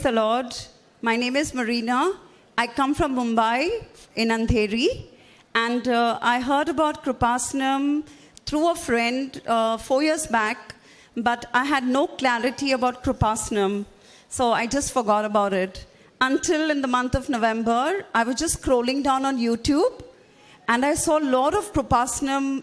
Praise the Lord. My name is Marina. I come from Mumbai in Andheri, and I heard about Kreupasanam through a friend 4 years back, but I had no clarity about Kreupasanam, so I just forgot about it. Until in the month of November, I was just scrolling down on YouTube, and I saw a lot of Kreupasanam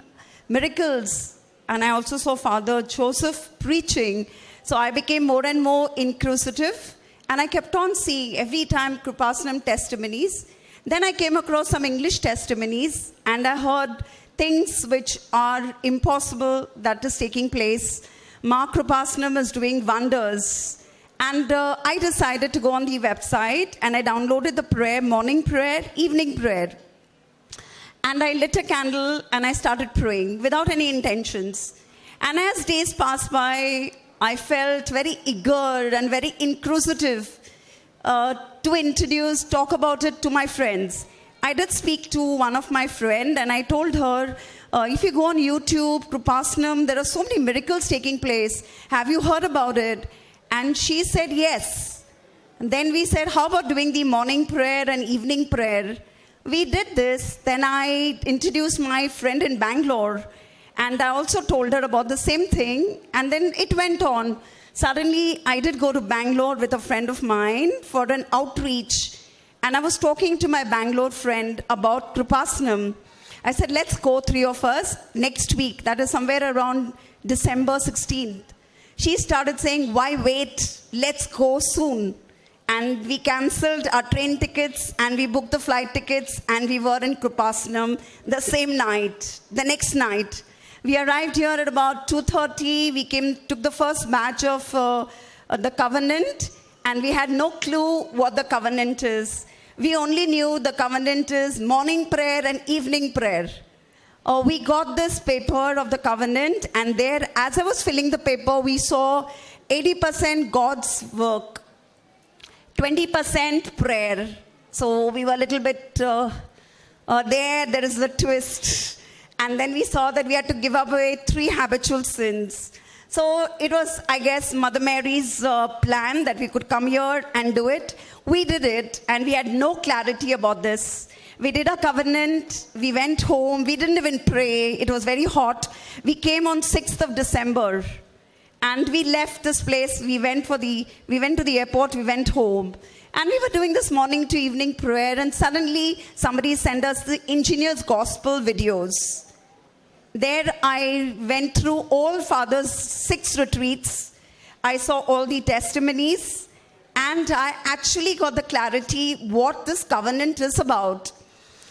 miracles, and I also saw Father Joseph preaching. So I became more and more inquisitive, and I kept on seeing every time Kreupasanam testimonies. Then I came across some English testimonies, and I heard things which are impossible that is taking place. Mark Kreupasanam is doing wonders. And I decided to go on the website, and I downloaded the prayer, morning prayer, evening prayer. And I lit a candle, and I started praying without any intentions. And as days passed by, I felt very eager and very inquisitive to talk about it to my friends. I did speak to one of my friends, and I told her, if you go on YouTube, Kreupasanam, there are so many miracles taking place. Have you heard about it? And she said, yes. And then we said, how about doing the morning prayer and evening prayer? We did this. Then I introduced my friend in Bangalore, and I also told her about the same thing. And then it went on. Suddenly, I did go to Bangalore with a friend of mine for an outreach. And I was talking to my Bangalore friend about Kreupasanam. I said, let's go, 3 of us, next week. That is somewhere around December 16th. She started saying, why wait? Let's go soon. And we cancelled our train tickets, and we booked the flight tickets, and we were in Kreupasanam the same night, the next night. We arrived here at about 2:30. We took the first batch of the covenant, and we had no clue what the covenant is. We only knew the covenant is morning prayer and evening prayer. We got this paper of the covenant, and there, as I was filling the paper, we saw 80% God's work, 20% prayer. So we were a little bit there is the twist. And then we saw that we had to give away 3 habitual sins. So it was, I guess, Mother Mary's plan that we could come here and do it. We did it, and we had no clarity about this. We did a covenant. We went home. We didn't even pray. It was very hot. We came on 6th of December, and we left this place. We went to the airport. We went home. And we were doing this morning to evening prayer, and suddenly somebody sent us the Engineer's Gospel videos. There I went through all Father's 6 retreats. I saw all the testimonies, and I actually got the clarity what this covenant is about.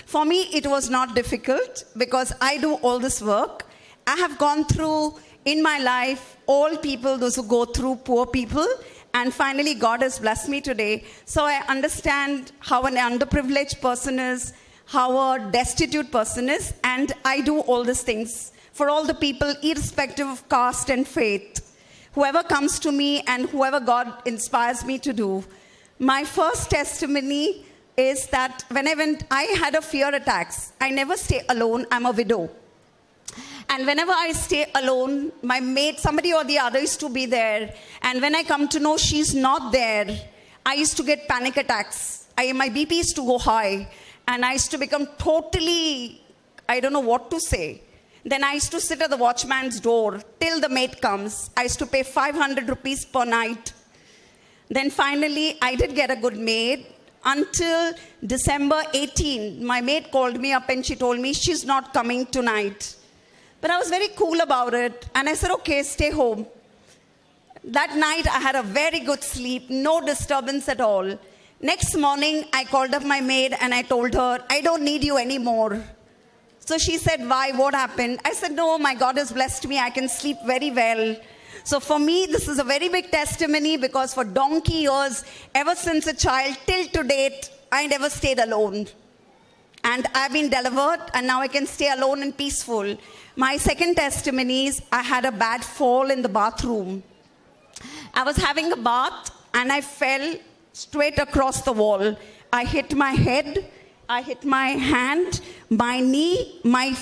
For me, it was not difficult because I do all this work. I have gone through in my life all people, those who go through, poor people, and finally God has blessed me today. So I understand how an underprivileged person is, how a destitute person is, and I do all these things for all the people, irrespective of caste and faith. Whoever comes to me and whoever God inspires me to do. My first testimony is that when I had a fear attacks. I never stay alone. I'm a widow. And whenever I stay alone, my mate, somebody or the other is to be there. And when I come to know she's not there, I used to get panic attacks. My BP used to go high. And I used to become totally, I don't know what to say. Then I used to sit at the watchman's door till the mate comes. I used to pay 500 rupees per night. Then finally, I did get a good maid. Until December 18, my maid called me up and she told me she's not coming tonight. But I was very cool about it. And I said, okay, stay home. That night, I had a very good sleep, no disturbance at all. Next morning, I called up my maid and I told her, I don't need you anymore. So she said, why? What happened? I said, no, my God has blessed me. I can sleep very well. So for me, this is a very big testimony because for donkey years, ever since a child till to date, I never stayed alone. And I've been delivered, and now I can stay alone and peaceful. My second testimony is I had a bad fall in the bathroom. I was having a bath, and I fell straight across the wall. I hit my head, I hit my hand, my knee, my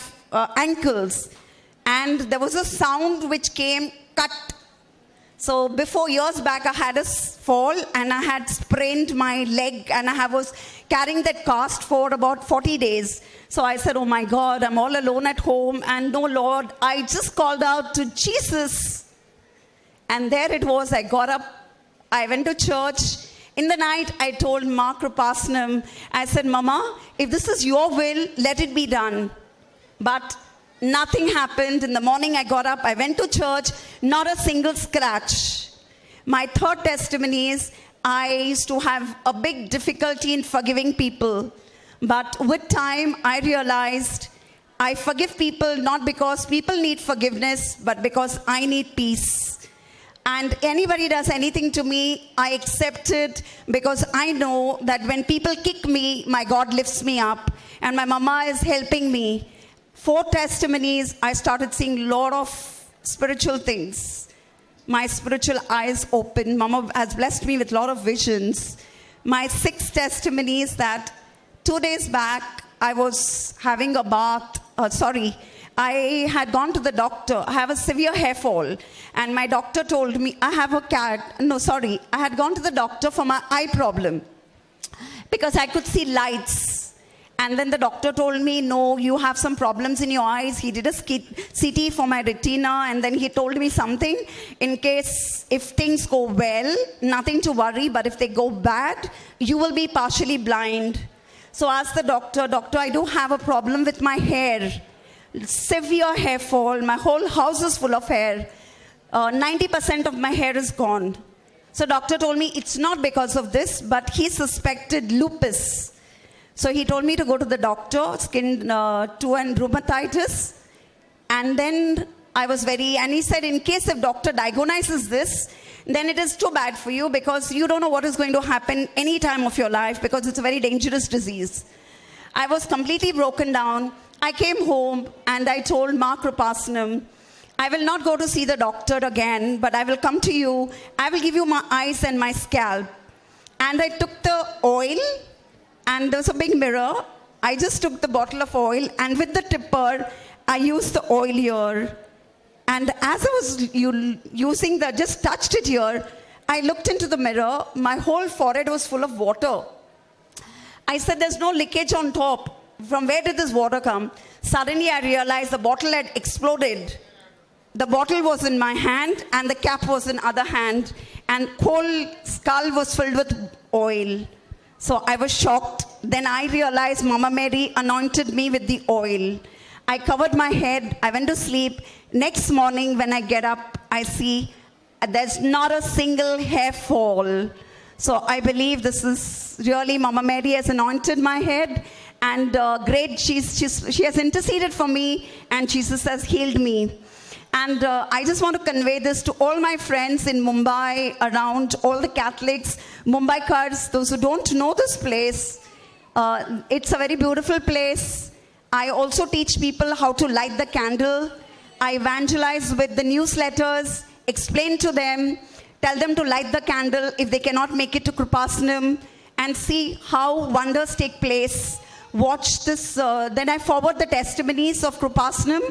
ankles. And there was a sound which came, cut. So before years back, I had a fall and I had sprained my leg and I was carrying that cast for about 40 days. So I said, oh my God, I'm all alone at home. And no, Lord, I just called out to Jesus. And there it was. I got up. I went to church. In the night, I told Kreupasanam, I said, Mama, if this is your will, let it be done. But nothing happened. In the morning, I got up. I went to church. Not a single scratch. My third testimony is I used to have a big difficulty in forgiving people. But with time, I realized I forgive people not because people need forgiveness, but because I need peace. And anybody does anything to me, I accept it because I know that when people kick me, my God lifts me up. And my mama is helping me. 4 testimonies, I started seeing a lot of spiritual things. My spiritual eyes opened. Mama has blessed me with a lot of visions. My 6th testimony is that 2 days back, I was having a bath. I had gone to the doctor. I have a severe hair fall. And my doctor told me, I had gone to the doctor for my eye problem. Because I could see lights. And then the doctor told me, no, you have some problems in your eyes. He did a CT for my retina. And then he told me something. In case, if things go well, nothing to worry. But if they go bad, you will be partially blind. So I asked the doctor, I do have a problem with my hair. Severe hair fall. My whole house is full of hair. 90% of my hair is gone. So doctor told me it's not because of this, but he suspected lupus. So he told me to go to the doctor, skin to and rheumatitis. And then and he said, in case if doctor diagnoses this, then it is too bad for you because you don't know what is going to happen any time of your life because it's a very dangerous disease. I was completely broken down. I came home and I told Kreupasanam, I will not go to see the doctor again, but I will come to you. I will give you my eyes and my scalp. And I took the oil and there was a big mirror. I just took the bottle of oil and with the tipper, I used the oil here. And as I was using just touched it here, I looked into the mirror. My whole forehead was full of water. I said, there's no leakage on top. From where did this water come? Suddenly I realized the bottle had exploded. The bottle was in my hand and the cap was in other hand. And whole skull was filled with oil. So I was shocked. Then I realized Mama Mary anointed me with the oil. I covered my head. I went to sleep. Next morning when I get up, I see there's not a single hair fall. So I believe this is really Mama Mary has anointed my head. And great, she has interceded for me and Jesus has healed me. And I just want to convey this to all my friends in Mumbai, around all the Catholics, Mumbaikars, those who don't know this place. It's a very beautiful place. I also teach people how to light the candle. I evangelize with the newsletters, explain to them, tell them to light the candle if they cannot make it to Kreupasanam, and see how wonders take place. Watch this. Then I forward the testimonies of Kreupasanam.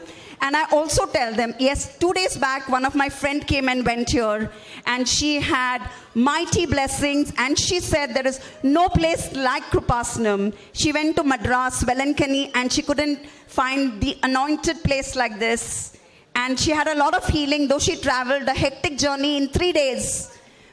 And I also tell them, yes, 2 days back, one of my friend came and went here. And she had mighty blessings. And she said there is no place like Kreupasanam. She went to Madras, Velankani, and she couldn't find the anointed place like this. And she had a lot of healing, though she traveled a hectic journey in 3 days.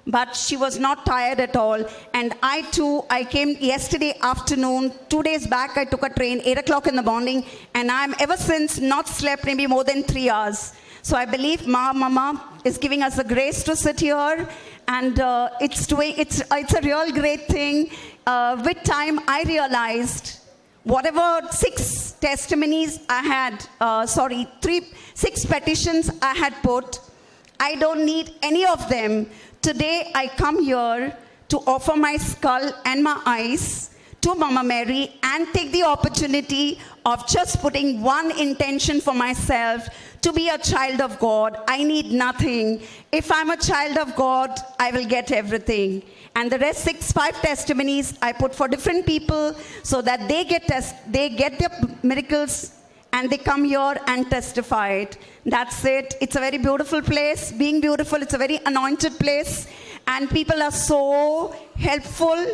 But she was not tired at all. And I too, I came yesterday afternoon. 2 days back, I took a train, 8 o'clock in the morning. And I'm ever since not slept maybe more than 3 hours. So I believe Mama is giving us the grace to sit here. And it's a real great thing. With time, I realized whatever 6 testimonies I had, 6 petitions I had put, I don't need any of them. Today, I come here to offer my skull and my eyes to Mama Mary and take the opportunity of just putting one intention for myself to be a child of God. I need nothing. If I'm a child of God, I will get everything. And the rest 5 testimonies I put for different people so that they get their miracles and they come here and testify it. That's it. It's a very beautiful place. Being beautiful, it's a very anointed place, and people are so helpful.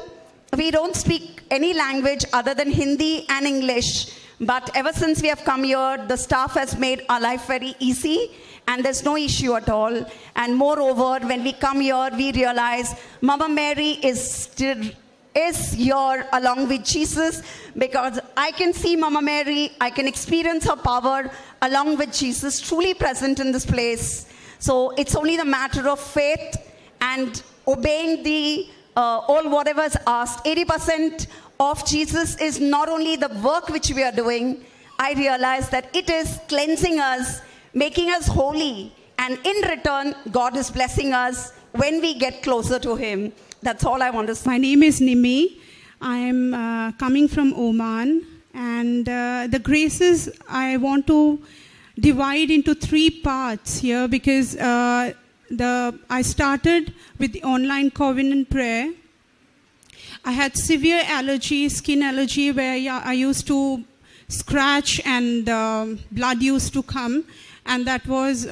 We don't speak any language other than Hindi and English, but ever since we have come here, the staff has made our life very easy, and there's no issue at all. And moreover, when we come here, we realize Mama Mary is here along with Jesus, because I can see Mama Mary, I can experience her power along with Jesus, truly present in this place. So it's only the matter of faith and obeying the all whatever is asked. 80% of Jesus is not only the work which we are doing. I realize that it is cleansing us, making us holy, and in return, God is blessing us when we get closer to Him. That's all I want to say. My name is Nimmi. I'm coming from Oman, and the graces I want to divide into 3 parts here, because I started with the online covenant prayer. I had severe allergy, skin allergy, where I used to scratch and blood used to come, and that was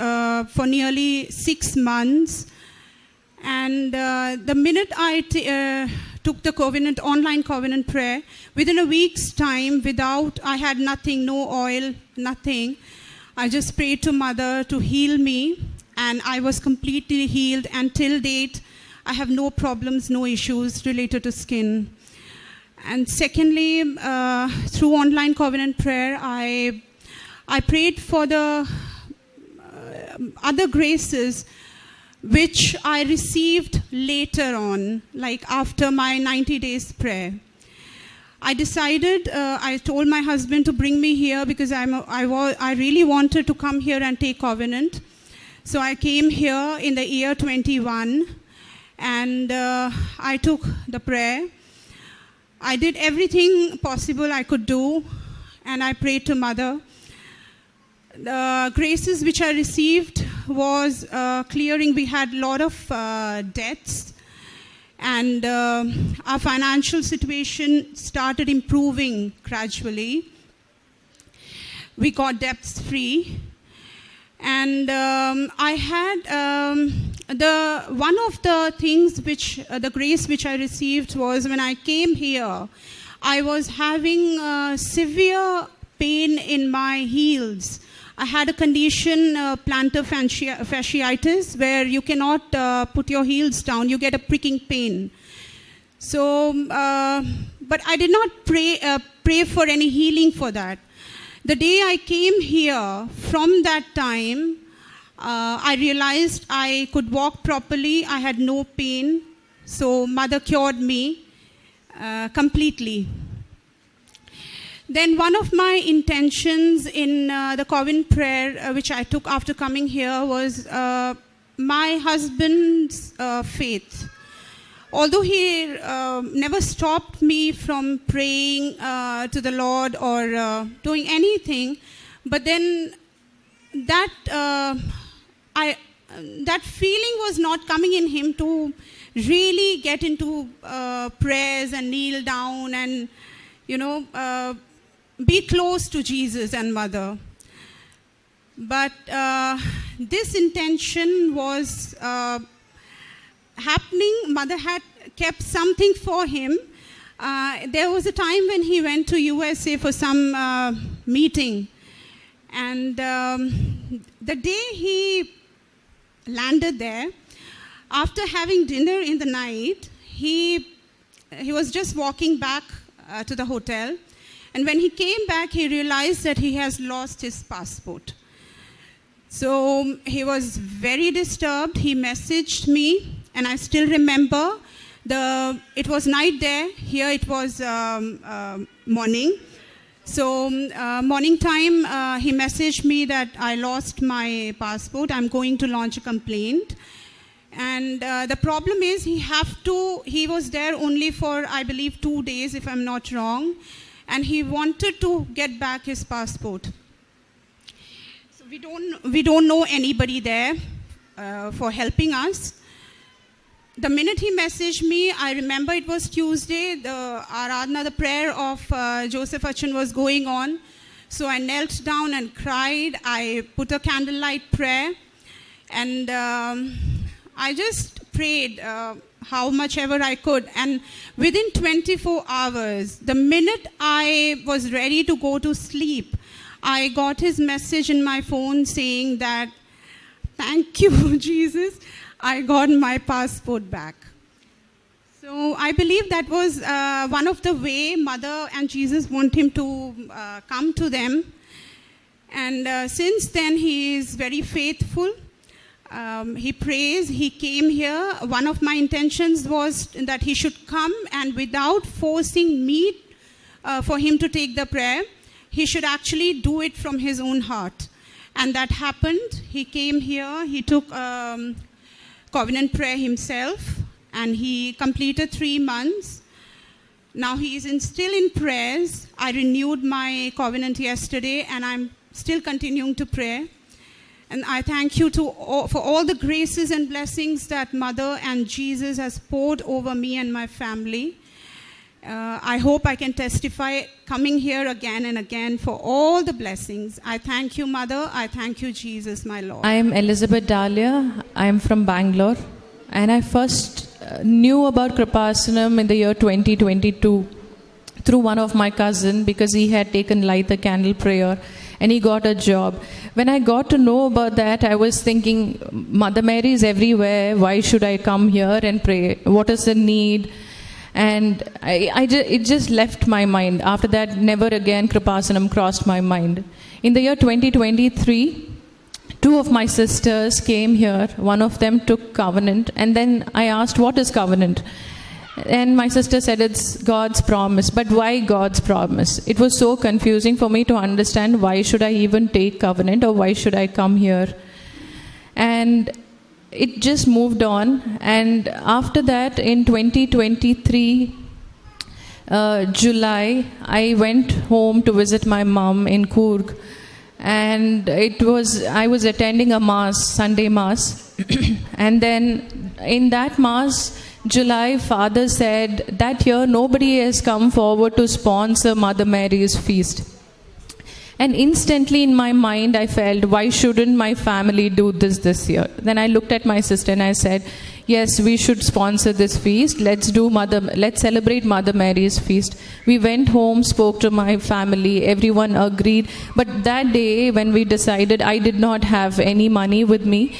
for nearly 6 months. And the minute I took the online covenant prayer, within a week's time, I had nothing, no oil, nothing. I just prayed to Mother to heal me, and I was completely healed. And till date, I have no problems, no issues related to skin. And secondly, through online covenant prayer, I prayed for the other graces which I received later on, like after my 90 days prayer. I decided, I told my husband to bring me here, because I really wanted to come here and take covenant. So I came here in the year 21, and I took the prayer. I did everything possible I could do, and I prayed to Mother. The graces which I received was clearing. We had a lot of debts, and our financial situation started improving gradually. We got debts free, and I had one of the things which the grace which I received was when I came here, I was having severe pain in my heels. I had a condition, plantar fasciitis, where you cannot put your heels down. You get a pricking pain. So, but I did not pray for any healing for that. The day I came here, from that time, I realized I could walk properly. I had no pain. So Mother cured me completely. Then one of my intentions in the covenant prayer, which I took after coming here, was my husband's faith. Although he never stopped me from praying to the Lord or doing anything, but then that feeling was not coming in him to really get into prayers and kneel down and, be close to Jesus and Mother. But this intention was happening. Mother had kept something for him. There was a time when he went to USA for some meeting. And the day he landed there, after having dinner in the night, he was just walking back to the hotel. And when he came back, he realized that he has lost his passport. So he was very disturbed. He messaged me, and I still remember it was night there. Here it was morning. So morning time, he messaged me that I lost my passport. I'm going to launch a complaint. And the problem is he was there only for, I believe, 2 days, if I'm not wrong. And he wanted to get back his passport. So we don't know anybody there for helping us. The minute he messaged me, I remember it was Tuesday, the prayer of Joseph Achan was going on. So I knelt down and cried. I put a candlelight prayer, and I just prayed how much ever I could. And within 24 hours, the minute I was ready to go to sleep, I got his message in my phone saying that, "Thank you, Jesus, I got my passport back." So I believe that was one of the way Mother and Jesus want him to come to them. And since then, he is very faithful. He prays. He came here. One of my intentions was that he should come, and without forcing me for him to take the prayer, he should actually do it from his own heart. And that happened. He came here. He took covenant prayer himself, and he completed 3 months. Now he is still in prayers. I renewed my covenant yesterday, and I'm still continuing to pray. And I thank you for all the graces and blessings that Mother and Jesus has poured over me and my family. I hope I can testify coming here again and again for all the blessings. I thank you, Mother. I thank you, Jesus, my Lord. I am Elizabeth Dalia. I am from Bangalore. And I first knew about Kreupasanam in the year 2022 through one of my cousin, because he had taken light the candle prayer and he got a job. When I got to know about that, I was thinking, Mother Mary is everywhere. Why should I come here and pray? What is the need? And it just left my mind. After that, never again Kreupasanam crossed my mind. In the year 2023, 2 of my sisters came here. One of them took covenant, and then I asked, what is covenant? And my sister said, it's God's promise. But why God's promise? It was so confusing for me to understand, why should I even take covenant, or why should I come here? And it just moved on. And after that, in 2023, July, I went home to visit my mom in Coorg. And I was attending a mass, Sunday mass. And then in that mass, July, Father said that year nobody has come forward to sponsor Mother Mary's feast. And instantly in my mind I felt, why shouldn't my family do this year? Then I looked at my sister and I said, yes, we should sponsor this feast. Let's celebrate Mother Mary's feast. We went home, spoke to my family, everyone agreed. But that day when we decided, I did not have any money with me.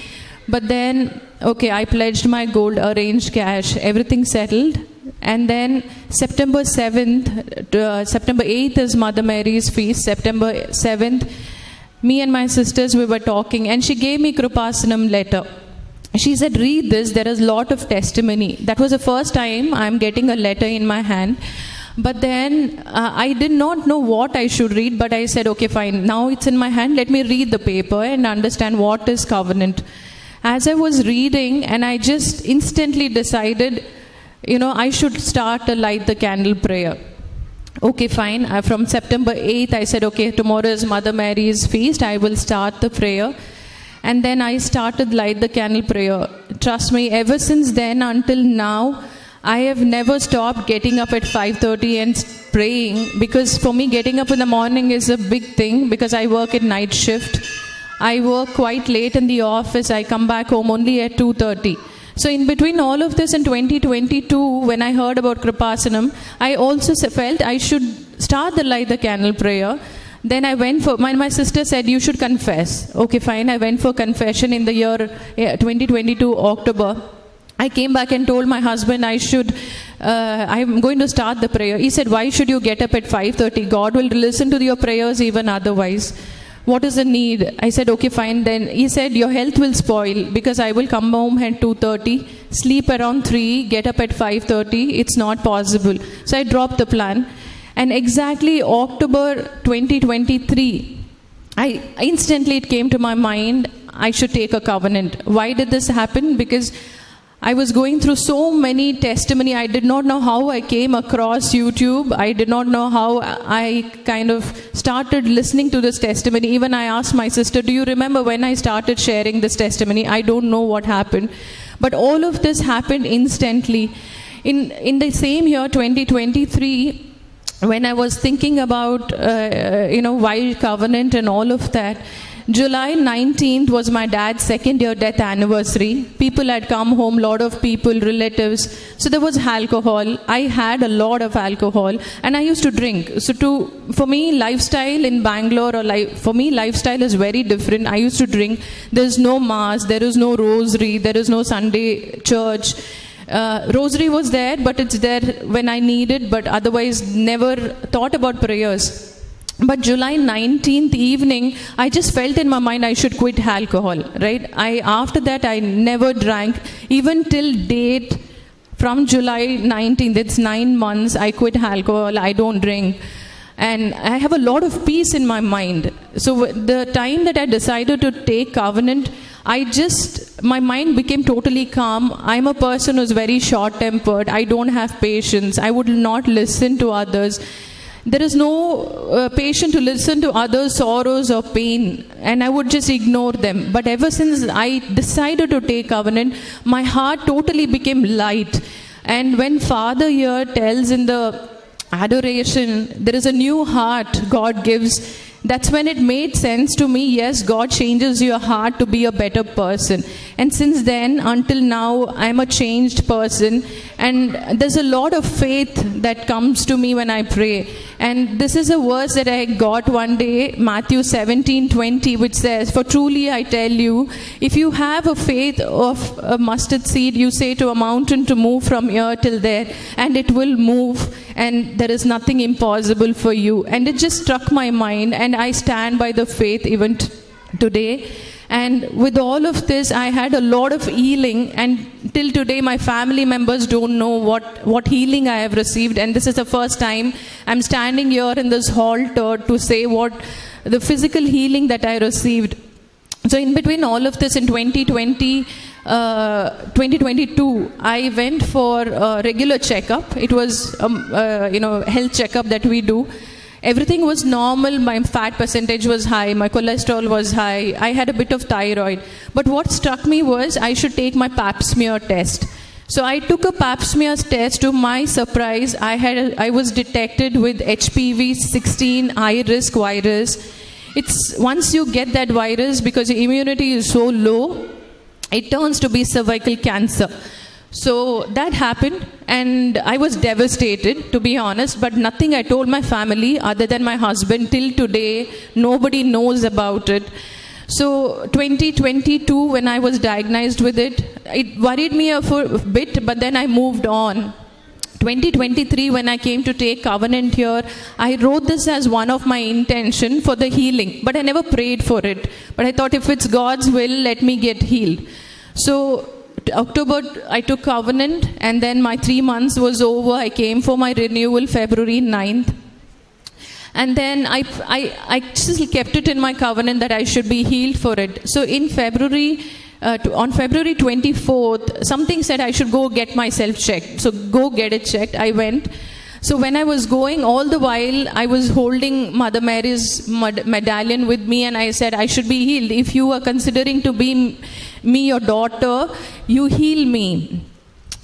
But then, okay, I pledged my gold, arranged cash, everything settled. And then September 8th is Mother Mary's feast. September 7th, me and my sisters, we were talking, and she gave me Kreupasanam letter. She said, read this, there is a lot of testimony. That was the first time I'm getting a letter in my hand. But then I did not know what I should read, but I said, okay, fine, now it's in my hand, let me read the paper and understand what is covenant. As I was reading, and I just instantly decided, I should start a light the candle prayer. Okay, fine. From September 8th, I said, okay, tomorrow is Mother Mary's feast. I will start the prayer. And then I started light the candle prayer. Trust me, ever since then until now, I have never stopped getting up at 5:30 and praying, because for me, getting up in the morning is a big thing, because I work at night shift. I work quite late in the office. I come back home only at 2:30. So in between all of this, in 2022, when I heard about Kreupasanam, I also felt I should start the light the candle prayer. Then I went for, my sister said, you should confess. Okay, fine. I went for confession in the year 2022, October. I came back and told my husband I'm going to start the prayer. He said, why should you get up at 5:30? God will listen to your prayers even otherwise. What is the need? I said, okay, fine. Then he said, your health will spoil, because I will come home at 2:30, sleep around 3, get up at 5:30. It's not possible. So I dropped the plan. And exactly October 2023, instantly it came to my mind, I should take a covenant. Why did this happen? Because I was going through so many testimony. I did not know how I came across YouTube. I did not know how I kind of started listening to this testimony. Even I asked my sister, do you remember when I started sharing this testimony? I don't know what happened. But all of this happened instantly. In the same year, 2023, when I was thinking about, why covenant and all of that, July 19th was my dad's second year death anniversary. People had come home, lot of people, relatives. So there was alcohol. I had a lot of alcohol and I used to drink. So for me, lifestyle in Bangalore, lifestyle is very different. I used to drink. There's no mass, there is no rosary, there is no Sunday church. Rosary was there, but it's there when I need it, but otherwise never thought about prayers. But July 19th evening, I just felt in my mind I should quit alcohol, right? After that, I never drank. Even till date, from July 19th, it's 9 months, I quit alcohol, I don't drink. And I have a lot of peace in my mind. So the time that I decided to take covenant, my mind became totally calm. I'm a person who's very short-tempered. I don't have patience. I would not listen to others. There is no patience to listen to others' sorrows or pain, and I would just ignore them. But ever since I decided to take covenant, my heart totally became light. And when Father here tells in the adoration, there is a new heart God gives, that's when it made sense to me. Yes, God changes your heart to be a better person. And since then until now, I'm a changed person. And there's a lot of faith that comes to me when I pray. And this is a verse that I got one day, Matthew 17:20, which says, "For truly I tell you, if you have a faith of a mustard seed, you say to a mountain to move from here till there, and it will move, and there is nothing impossible for you." And it just struck my mind, and I stand by the faith even today. And with all of this, I had a lot of healing, and till today my family members don't know what healing I have received. And this is the first time I'm standing here in this altar to say what the physical healing that I received. So in between all of this, in 2022, I went for a regular checkup. It was health checkup that we do. Everything was normal. My fat percentage was high. My cholesterol was high. I had a bit of thyroid. But what struck me was I should take my pap smear test. So I took a pap smear test. To my surprise, I was detected with HPV 16 high-risk virus. It's once you get that virus, because your immunity is so low, it turns to be cervical cancer. So that happened, and I was devastated, to be honest, but nothing I told my family other than my husband. Till today, nobody knows about it. So 2022, when I was diagnosed with it, it worried me for a bit, but then I moved on. 2023, when I came to take covenant here, I wrote this as one of my intention for the healing, but I never prayed for it. But I thought, if it's God's will, let me get healed. So October, I took covenant, and then my 3 months was over. I came for my renewal February 9th. And then I just kept it in my covenant that I should be healed for it. So in February, on February 24th, something said I should go get myself checked. So go get it checked. I went. So when I was going, all the while I was holding Mother Mary's medallion with me, and I said, I should be healed. If you are considering to be me your daughter, you heal me.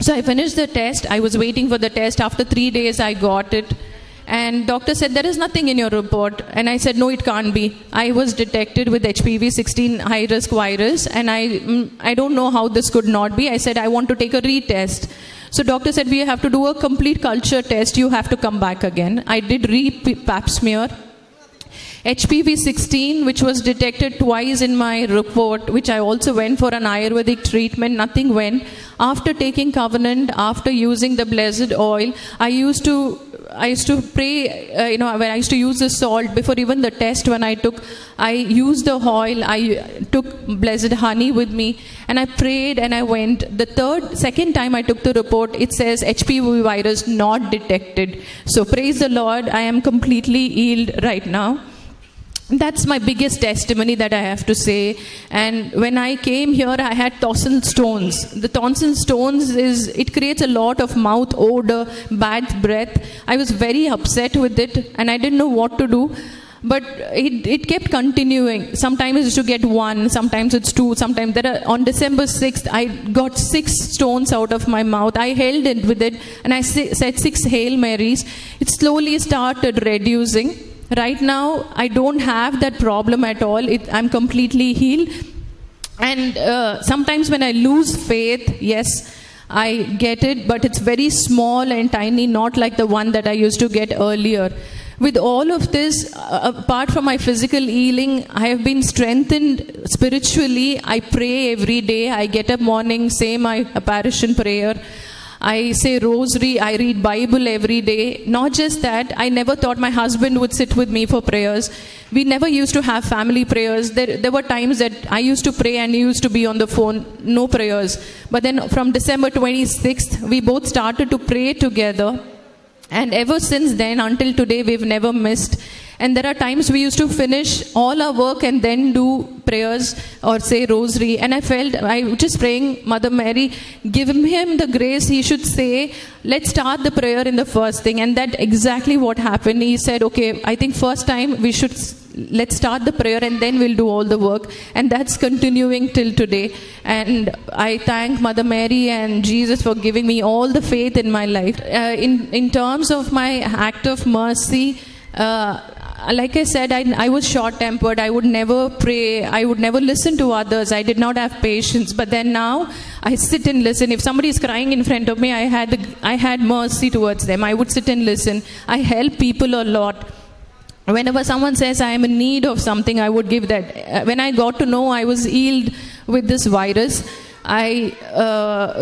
So I finished the test. I was waiting for the test. After 3 days, I got it. And doctor said, there is nothing in your report. And I said, no, it can't be. I was detected with HPV 16 high-risk virus, and I don't know how this could not be. I said, I want to take a retest. So doctor said, we have to do a complete culture test. You have to come back again. I did pap smear. HPV 16, which was detected twice in my report, which I also went for an Ayurvedic treatment, nothing went. After taking covenant, after using the blessed oil, I used to pray, when I used to use the salt before even the test. When I used the oil, I took blessed honey with me, and I prayed and I went. Second time I took the report, it says HPV virus not detected. So praise the Lord, I am completely healed right now. That's my biggest testimony that I have to say. And when I came here, I had tonsil stones. The tonsil stones it creates a lot of mouth odor, bad breath. I was very upset with it, and I didn't know what to do. But it kept continuing. Sometimes I used to get 1, sometimes it's 2, sometimes on December 6th, I got 6 stones out of my mouth. I held it with it and I said 6 Hail Marys. It slowly started reducing. Right now, I don't have that problem at all. I'm completely healed. And sometimes when I lose faith, yes, I get it, but it's very small and tiny, not like the one that I used to get earlier. With all of this, apart from my physical healing, I have been strengthened spiritually. I pray every day. I get up morning, say my apparition prayer. I say rosary, I read Bible every day. Not just that, I never thought my husband would sit with me for prayers. We never used to have family prayers. There were times that I used to pray and he used to be on the phone, no prayers. But then from December 26th, we both started to pray together. And ever since then, until today, we've never missed. And there are times we used to finish all our work and then do prayers or say rosary. And I was just praying, Mother Mary, give him the grace. He should say, let's start the prayer in the first thing. And that exactly what happened. He said, okay, I think first time let's start the prayer and then we'll do all the work. And that's continuing till today. And I thank Mother Mary and Jesus for giving me all the faith in my life. In terms of my act of mercy, like I said, I was short-tempered. I would never pray. I would never listen to others. I did not have patience. But then now, I sit and listen. If somebody is crying in front of me, I had mercy towards them. I would sit and listen. I help people a lot. Whenever someone says I am in need of something, I would give that. When I got to know I was healed with this virus, I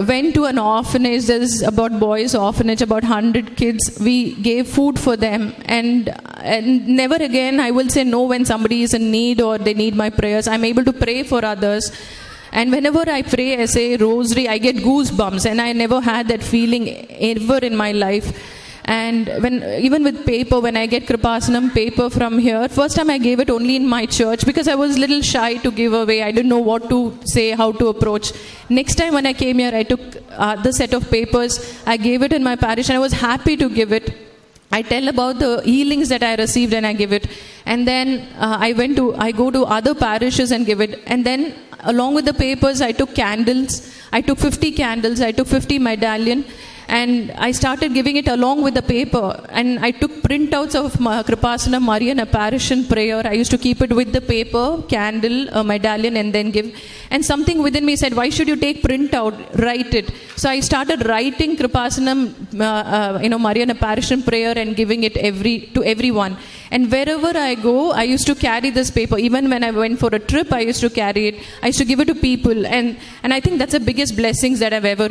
went to an orphanage. There's about boys' orphanage, about 100 kids. We gave food for them, and never again I will say no when somebody is in need or they need my prayers. I'm able to pray for others. And whenever I pray, I say rosary, I get goosebumps, and I never had that feeling ever in my life. And even with paper, when I get Kreupasanam paper from here, first time I gave it only in my church because I was a little shy to give away. I didn't know what to say, how to approach. Next time when I came here, I took the set of papers. I gave it in my parish and I was happy to give it. I tell about the healings that I received and I give it. And then I go to other parishes and give it. And then along with the papers, I took candles. I took 50 candles. I took 50 medallion. And I started giving it along with the paper. And I took printouts of Kreupasanam, Marina apparition prayer. I used to keep it with the paper, candle, a medallion, and then give. And something within me said, why should you take printout? Write it. So I started writing Kreupasanam, Marina apparition prayer and giving it to everyone. And wherever I go, I used to carry this paper. Even when I went for a trip, I used to carry it. I used to give it to people. And I think that's the biggest blessings that I've ever